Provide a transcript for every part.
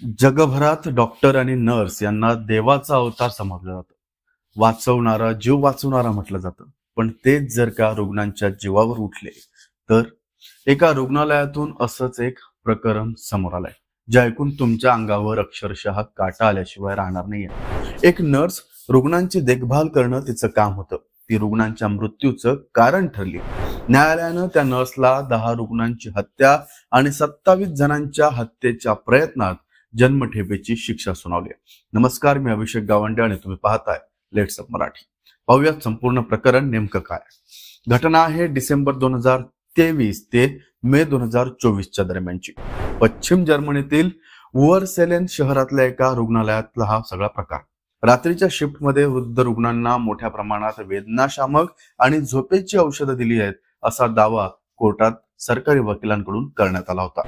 जगभरात डॉक्टर आणि नर्स यांना देवाचा अवतार समजलं जातं. वाचवणारा, जीव वाचवणारा म्हटलं जातं. पण तेच जर का रुग्णांच्या जीवावर उठले तर एका रुग्णालयातून असंच एक प्रकरण समोर आलंय, जे ऐकून तुमच्या अंगावर अक्षरशः काटा आल्याशिवाय राहणार नाहीये. एक नर्स रुग्णांची देखभाल करणं तिचं काम होतं. ती रुग्णांच्या मृत्यूचं कारण ठरली. न्यायालयानं त्या नर्सला 10 रुग्णांची हत्या आणि 27 जणांच्या हत्येच्या प्रयत्नात जन्मठेपेची शिक्षा सुनावली. नमस्कार, मी अभिषेक गावंडे आणि तुम्ही पाहताय लेट्स अप मराठी. पाहूयात संपूर्ण प्रकरण नेमकं काय. घटना आहे डिसेंबर 2023 ते मे 2024 दरम्यानची. पश्चिम जर्मनीतील वुअरसेलेन शहरातल्या एका रुग्णालयातला हा सगळा प्रकार. रात्रीच्या शिफ्टमध्ये वृद्ध रुग्णांना मोठ्या प्रमाणात वेदनाशामक आणि झोपेची औषधं दिली आहेत असा दावा कोर्टात सरकारी वकिलांकडून करण्यात आला होता.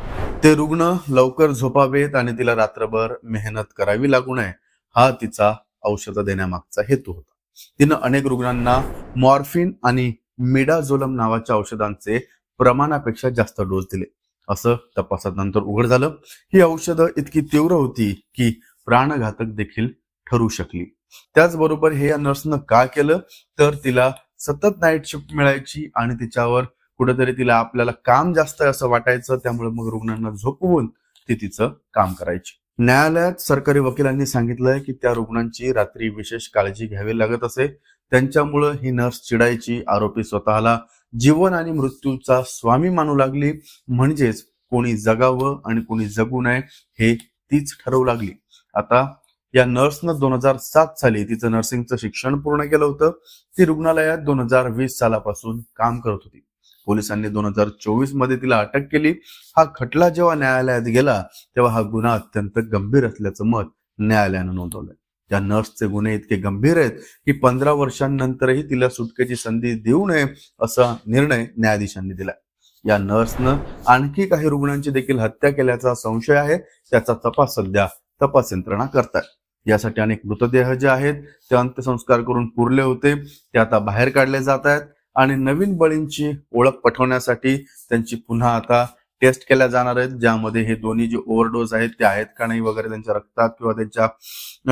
ते रुग्ण लवकर झोपावेत आणि तिला रात्रभर मेहनत करावी लागू नये, हा तिचा औषधं देण्यामागचा हेतू होता. तिनं अनेक रुग्णांना मॉर्फिन आणि मिडाझोलम नावाच्या औषधांचे प्रमाणापेक्षा जास्त डोस दिले, असं तपासात नंतर उघड झालं. ही औषधं इतकी तीव्र होती की प्राणघातक देखील ठरू शकली. त्याचबरोबर हे या नर्सनं का केलं तर तिला सतत नाईट शिफ्ट मिळायची आणि तिच्यावर कुठेतरी तिला आपल्याला काम जास्त आहे असं वाटायचं. त्यामुळे मग रुग्णांना झोपवून ती तिचं काम करायची. न्यायालयात सरकारी वकिलांनी सांगितलंय की त्या रुग्णांची रात्री विशेष काळजी घ्यावी लागत असे. त्यांच्यामुळे ही नर्स चिडायची. आरोपी स्वतःला जीवन आणि मृत्यूचा स्वामी मानू लागली. म्हणजेच कोणी जगावं आणि कोणी जगू नये हे तीच ठरवू लागली. आता या नर्सनं 2007 साली तिचं नर्सिंगचं शिक्षण पूर्ण केलं होतं. ती रुग्णालयात 2020 सालापासून काम करत होती. पोलिसांनी 2024 मध्ये तिला अटक केली. हा खटला जेव्हा न्यायालयात गेला तेव्हा हा गुन्हा अत्यंत गंभीर असल्याचं मत न्यायालयानं नोंदवलंय. त्या नर्सचे गुन्हे इतके गंभीर आहेत की 15 वर्षांनंतरही तिला सुटकेची संधी देऊ नये असा निर्णय न्यायाधीशांनी दिला. या नर्सनं आणखी काही रुग्णांची देखील हत्या केल्याचा संशय आहे. त्याचा तपास सध्या तपास यंत्रणा करतात. यासाठी अनेक मृतदेह जे आहेत ते अंत्यसंस्कार करून पुरले होते, ते आता बाहेर काढले जात आहेत आणि नवीन बळींची ओळख पटवण्यासाठी त्यांची पुन्हा आता टेस्ट केल्या जाणार आहेत, ज्यामध्ये हे दोन्ही जे ओव्हरडोस आहेत ते आहेत का नाही वगैरे त्यांच्या रक्तात किंवा त्यांच्या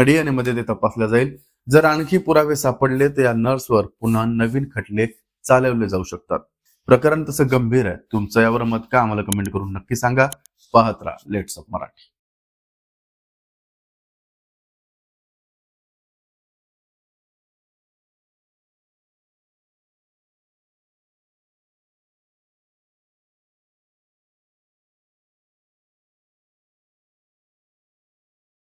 डीएनए मध्ये ते तपासलं जाईल. जर आणखी पुरावे सापडले तर या नर्सवर पुन्हा नवीन खटले चालवले जाऊ शकतात. प्रकरण तसं गंभीर आहे. तुमचं यावर मत का आम्हाला कमेंट करून नक्की सांगा. पाहत राहा लेट्स अप मराठी.